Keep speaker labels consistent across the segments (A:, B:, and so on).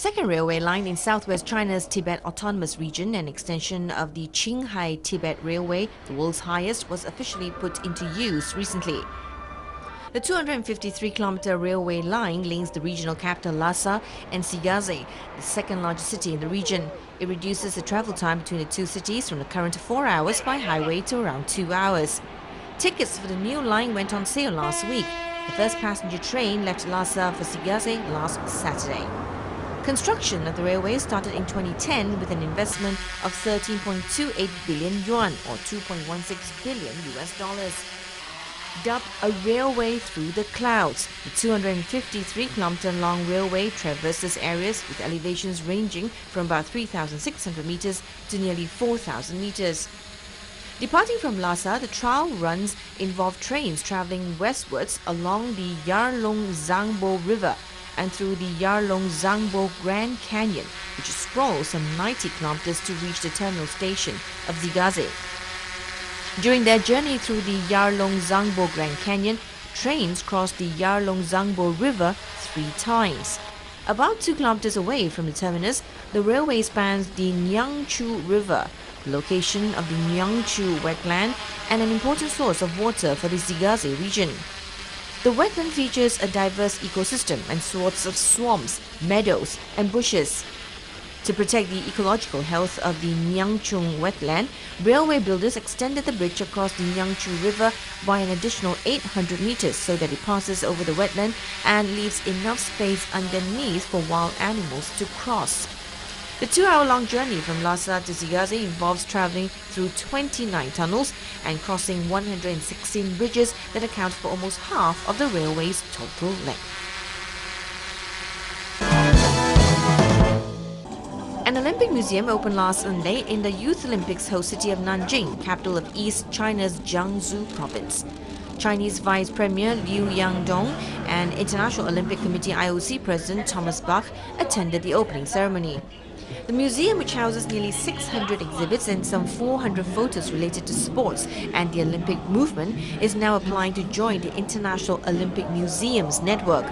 A: second railway line in southwest China's Tibet Autonomous Region, an extension of the Qinghai-Tibet Railway, the world's highest, was officially put into use recently. The 253-kilometer railway line links the regional capital Lhasa and Xigaze, the second largest city in the region. It reduces the travel time between the two cities from the current 4 hours by highway to around 2 hours. Tickets for the new line went on sale last week. The first passenger train left Lhasa for Xigaze last Saturday. Construction of the railway started in 2010 with an investment of 13.28 billion yuan or $2.16 billion US. Dubbed a railway through the clouds, the 253-kilometer long railway traverses areas with elevations ranging from about 3,600 meters to nearly 4,000 meters. Departing from Lhasa, the trial runs involve trains traveling westwards along the Yarlung-Zangbo River and through the Yarlung-Zangbo Grand Canyon, which sprawls some 90 kilometers to reach the terminal station of Xigaze. During their journey through the Yarlung-Zangbo Grand Canyon, trains cross the Yarlung-Zangbo River 3 times. About 2 kilometers away from the terminus, the railway spans the Nyangchu River, the location of the Nyangchu wetland and an important source of water for the Xigaze region. The wetland features a diverse ecosystem and sorts of swamps, meadows and bushes. To protect the ecological health of the Nyangchu wetland, railway builders extended the bridge across the Nyangchu River by an additional 800 meters so that it passes over the wetland and leaves enough space underneath for wild animals to cross. The 2-hour-long journey from Lhasa to Xigaze involves traveling through 29 tunnels and crossing 116 bridges that account for almost half of the railway's total length. An Olympic museum opened last Sunday in the Youth Olympics host city of Nanjing, capital of East China's Jiangsu province. Chinese Vice Premier Liu Yangdong and International Olympic Committee IOC President Thomas Bach attended the opening ceremony. The museum, which houses nearly 600 exhibits and some 400 photos related to sports and the Olympic movement, is now applying to join the International Olympic Museums Network.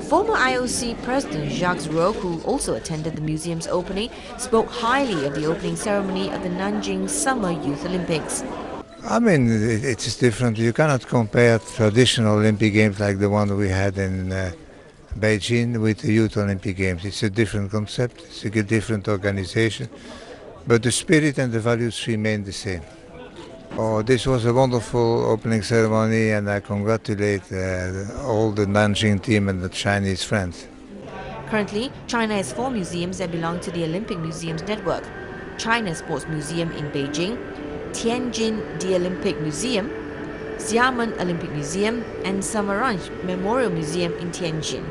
A: Former IOC President Jacques Rogge, who also attended the museum's opening, spoke highly of the opening ceremony of the Nanjing Summer Youth Olympics.
B: I mean, it's different. You cannot compare traditional Olympic Games like the one we had in Beijing with the Youth Olympic Games. It's a different concept, it's a different organization, but the spirit and the values remain the same. Oh, this was a wonderful opening ceremony and I congratulate all the Nanjing team and the Chinese friends.
A: Currently, China has 4 museums that belong to the Olympic Museums Network: China Sports Museum in Beijing, Tianjin the Olympic Museum, Xiamen Olympic Museum and Samaranch Memorial Museum in Tianjin.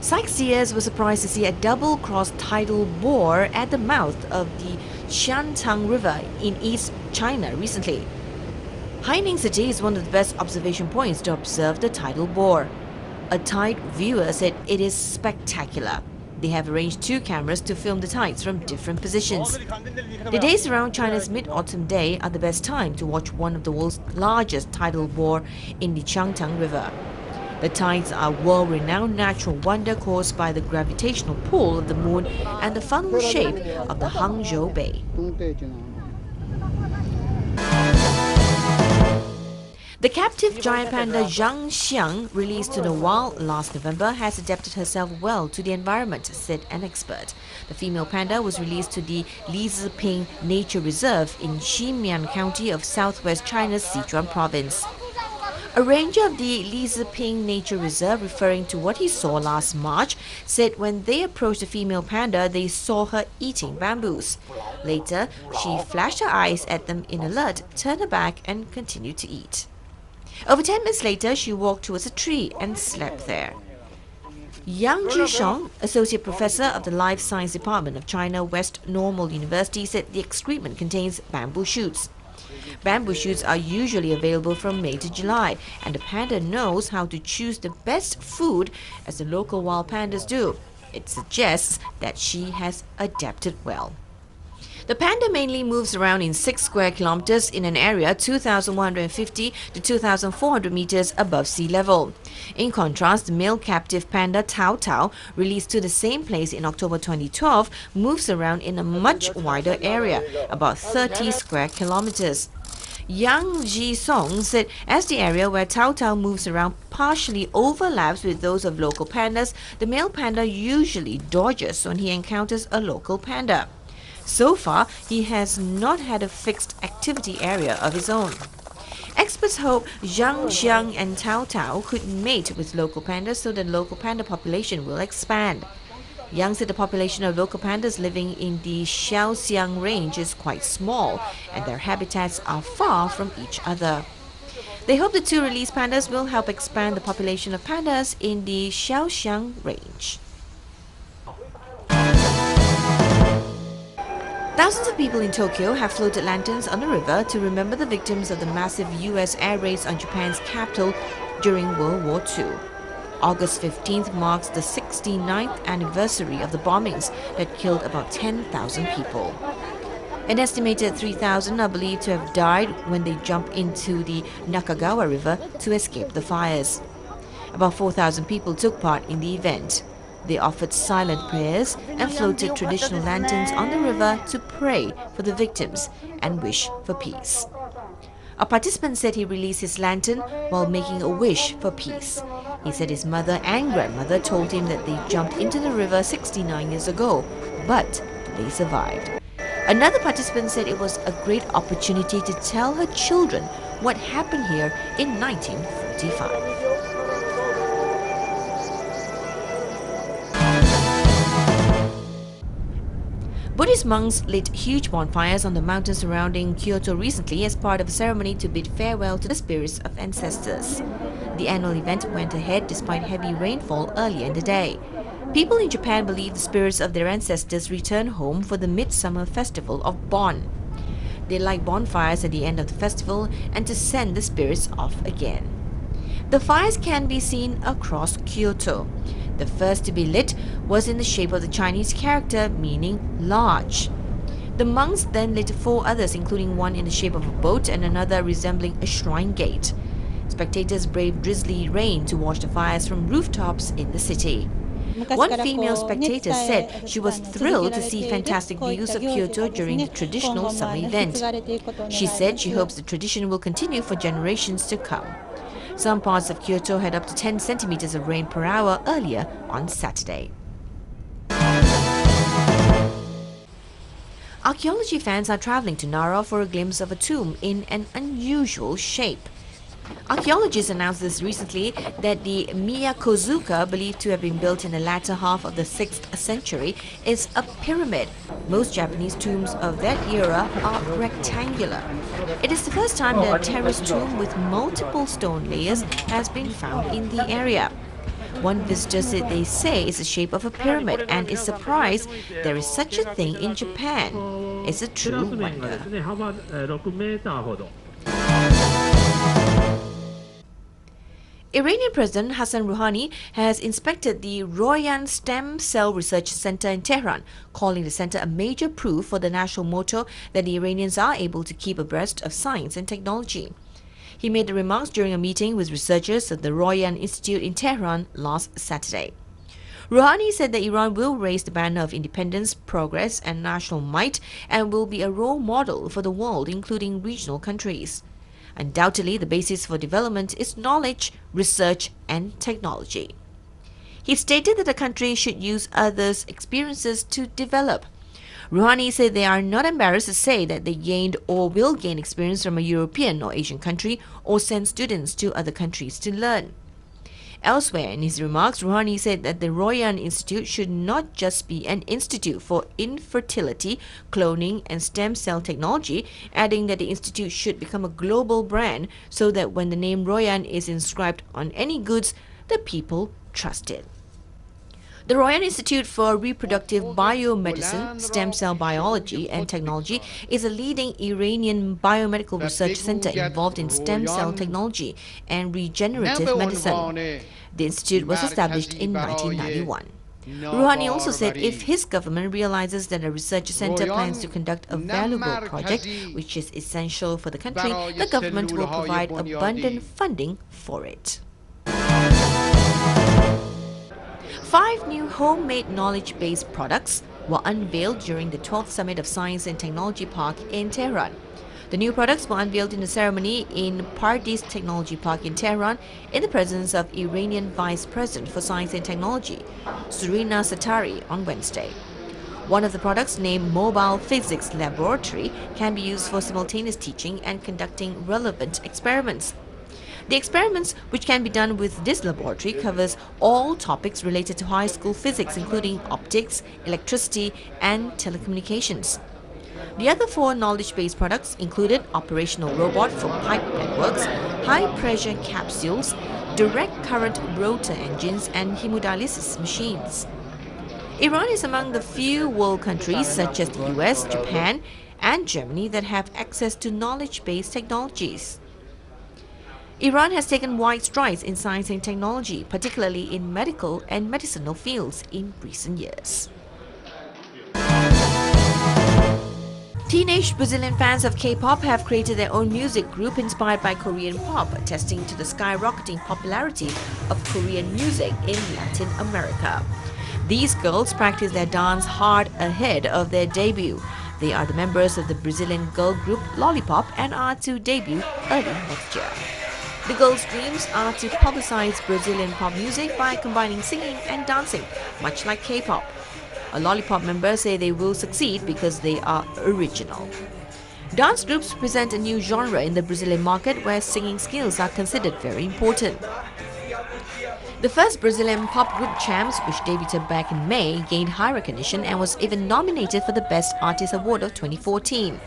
A: Sightseers were surprised to see a double-crossed tidal bore at the mouth of the Xiantang River in East China recently. Haining City is one of the best observation points to observe the tidal bore. A tide viewer said it is spectacular. They have arranged 2 cameras to film the tides from different positions. The days around China's Mid-Autumn Day are the best time to watch one of the world's largest tidal bore in the Xiantang River. The tides are world-renowned natural wonder caused by the gravitational pull of the moon and the funnel shape of the Hangzhou Bay. The captive giant panda Zhang Xiang, released to the wild last November, has adapted herself well to the environment, said an expert. The female panda was released to the Liziping Nature Reserve in Ximian County of southwest China's Sichuan province. A ranger of the Liziping Nature Reserve, referring to what he saw last March, said when they approached the female panda, they saw her eating bamboos. Later, she flashed her eyes at them in alert, turned her back and continued to eat. Over 10 minutes later, she walked towards a tree and slept there. Yang Zhishong, Associate Professor of the Life Science Department of China West Normal University, said the excrement contains bamboo shoots. Bamboo shoots are usually available from May to July, and the panda knows how to choose the best food as the local wild pandas do. It suggests that she has adapted well. The panda mainly moves around in 6 square kilometers in an area 2,150 to 2,400 meters above sea level. In contrast, the male captive panda Tao Tao, released to the same place in October 2012, moves around in a much wider area, about 30 square kilometers. Yang Ji-song said as the area where Tao Tao moves around partially overlaps with those of local pandas, the male panda usually dodges when he encounters a local panda. So far, he has not had a fixed activity area of his own. Experts hope Zhang Xiang and Tao Tao could mate with local pandas so the local panda population will expand. Yang said the population of local pandas living in the Shaoxiang range is quite small and their habitats are far from each other. They hope the two released pandas will help expand the population of pandas in the Shaoxiang range. Thousands of people in Tokyo have floated lanterns on the river to remember the victims of the massive US air raids on Japan's capital during World War II. August 15th marks the 69th anniversary of the bombings that killed about 10,000 people. An estimated 3,000 are believed to have died when they jumped into the Nakagawa River to escape the fires. About 4,000 people took part in the event. They offered silent prayers and floated traditional lanterns on the river to pray for the victims and wish for peace. A participant said he released his lantern while making a wish for peace. He said his mother and grandmother told him that they jumped into the river 69 years ago, but they survived. Another participant said it was a great opportunity to tell her children what happened here in 1945. Buddhist monks lit huge bonfires on the mountains surrounding Kyoto recently as part of a ceremony to bid farewell to the spirits of ancestors. The annual event went ahead despite heavy rainfall earlier in the day. People in Japan believe the spirits of their ancestors return home for the Midsummer Festival of Bon. They light bonfires at the end of the festival and to send the spirits off again. The fires can be seen across Kyoto. The first to be lit was in the shape of the Chinese character meaning large. The monks then lit 4 others, including one in the shape of a boat and another resembling a shrine gate. Spectators braved drizzly rain to watch the fires from rooftops in the city. One female spectator said she was thrilled to see fantastic views of Kyoto during the traditional summer event. She said she hopes the tradition will continue for generations to come. Some parts of Kyoto had up to 10 centimeters of rain per hour earlier on Saturday. Archaeology fans are traveling to Nara for a glimpse of a tomb in an unusual shape. Archaeologists announced this recently that the Miyakozuka, believed to have been built in the latter half of the 6th century, is a pyramid. Most Japanese tombs of that era are rectangular. It is the first time that a terraced tomb with multiple stone layers has been found in the area. One visitor said they say it's the shape of a pyramid and is surprised there is such a thing in Japan. It's a true wonder. Iranian President Hassan Rouhani has inspected the Royan Stem Cell Research Center in Tehran, calling the center a major proof for the national motto that the Iranians are able to keep abreast of science and technology. He made the remarks during a meeting with researchers at the Royan Institute in Tehran last Saturday. Rouhani said that Iran will raise the banner of independence, progress and national might and will be a role model for the world, including regional countries. Undoubtedly, the basis for development is knowledge, research and technology. He stated that the country should use others' experiences to develop. Rouhani said they are not embarrassed to say that they gained or will gain experience from a European or Asian country or send students to other countries to learn. Elsewhere in his remarks, Rouhani said that the Royan Institute should not just be an institute for infertility, cloning and stem cell technology, adding that the institute should become a global brand so that when the name Royan is inscribed on any goods, the people trust it. The Royan Institute for Reproductive Biomedicine, Stem Cell Biology and Technology is a leading Iranian biomedical research center involved in stem cell technology and regenerative medicine. The institute was established in 1991. Rouhani also said if his government realizes that a research center plans to conduct a valuable project which is essential for the country, the government will provide abundant funding for it. 5 new homemade knowledge-based products were unveiled during the 12th Summit of Science and Technology Park in Tehran. The new products were unveiled in a ceremony in Pardis Technology Park in Tehran in the presence of Iranian Vice President for Science and Technology, Surina Satari, on Wednesday. One of the products, named Mobile Physics Laboratory, can be used for simultaneous teaching and conducting relevant experiments. The experiments, which can be done with this laboratory, covers all topics related to high school physics, including optics, electricity, and telecommunications. The other 4 knowledge-based products included operational robot for pipe networks, high-pressure capsules, direct current rotor engines, and hemodialysis machines. Iran is among the few world countries, such as the US, Japan, and Germany, that have access to knowledge-based technologies. Iran has taken wide strides in science and technology, particularly in medical and medicinal fields, in recent years. Teenage Brazilian fans of K-pop have created their own music group inspired by Korean pop, attesting to the skyrocketing popularity of Korean music in Latin America. These girls practice their dance hard ahead of their debut. They are the members of the Brazilian girl group Lollipop and are to debut early next year. The girls' dreams are to publicize Brazilian pop music by combining singing and dancing, much like K-pop. A Lollipop member say they will succeed because they are original. Dance groups present a new genre in the Brazilian market where singing skills are considered very important. The first Brazilian pop group, Champs, which debuted back in May, gained high recognition and was even nominated for the Best Artist Award of 2014.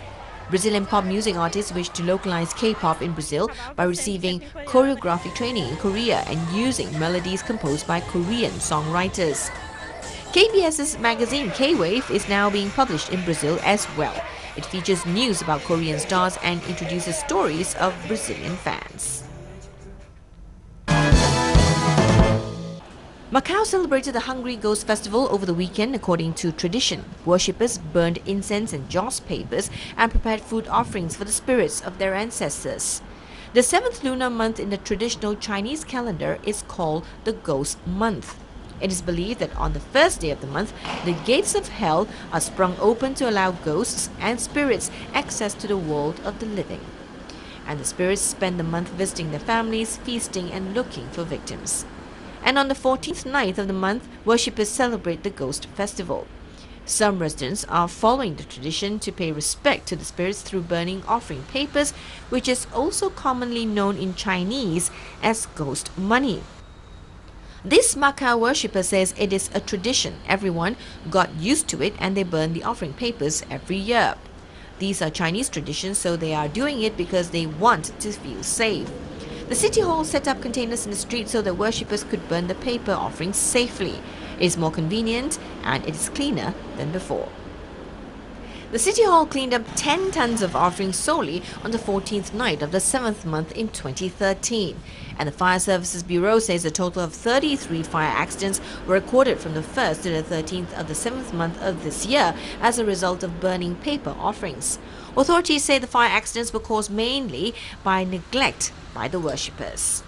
A: Brazilian pop music artists wish to localize K-pop in Brazil by receiving choreographic training in Korea and using melodies composed by Korean songwriters. KBS's magazine K-Wave is now being published in Brazil as well. It features news about Korean stars and introduces stories of Brazilian fans. Macau celebrated the Hungry Ghost Festival over the weekend according to tradition. Worshippers burned incense and joss papers and prepared food offerings for the spirits of their ancestors. The 7th lunar month in the traditional Chinese calendar is called the Ghost Month. It is believed that on the first day of the month, the gates of hell are sprung open to allow ghosts and spirits access to the world of the living. And the spirits spend the month visiting their families, feasting and looking for victims. And on the 14th night of the month, worshippers celebrate the Ghost Festival. Some residents are following the tradition to pay respect to the spirits through burning offering papers, which is also commonly known in Chinese as ghost money. This Macau worshipper says it is a tradition. Everyone got used to it and they burn the offering papers every year. These are Chinese traditions, so they are doing it because they want to feel safe. The City Hall set up containers in the street so that worshippers could burn the paper offerings safely. It is more convenient and it is cleaner than before. The City Hall cleaned up 10 tons of offerings solely on the 14th night of the 7th month in 2013. And the Fire Services Bureau says a total of 33 fire accidents were recorded from the 1st to the 13th of the 7th month of this year as a result of burning paper offerings. Authorities say the fire accidents were caused mainly by neglect by the worshippers.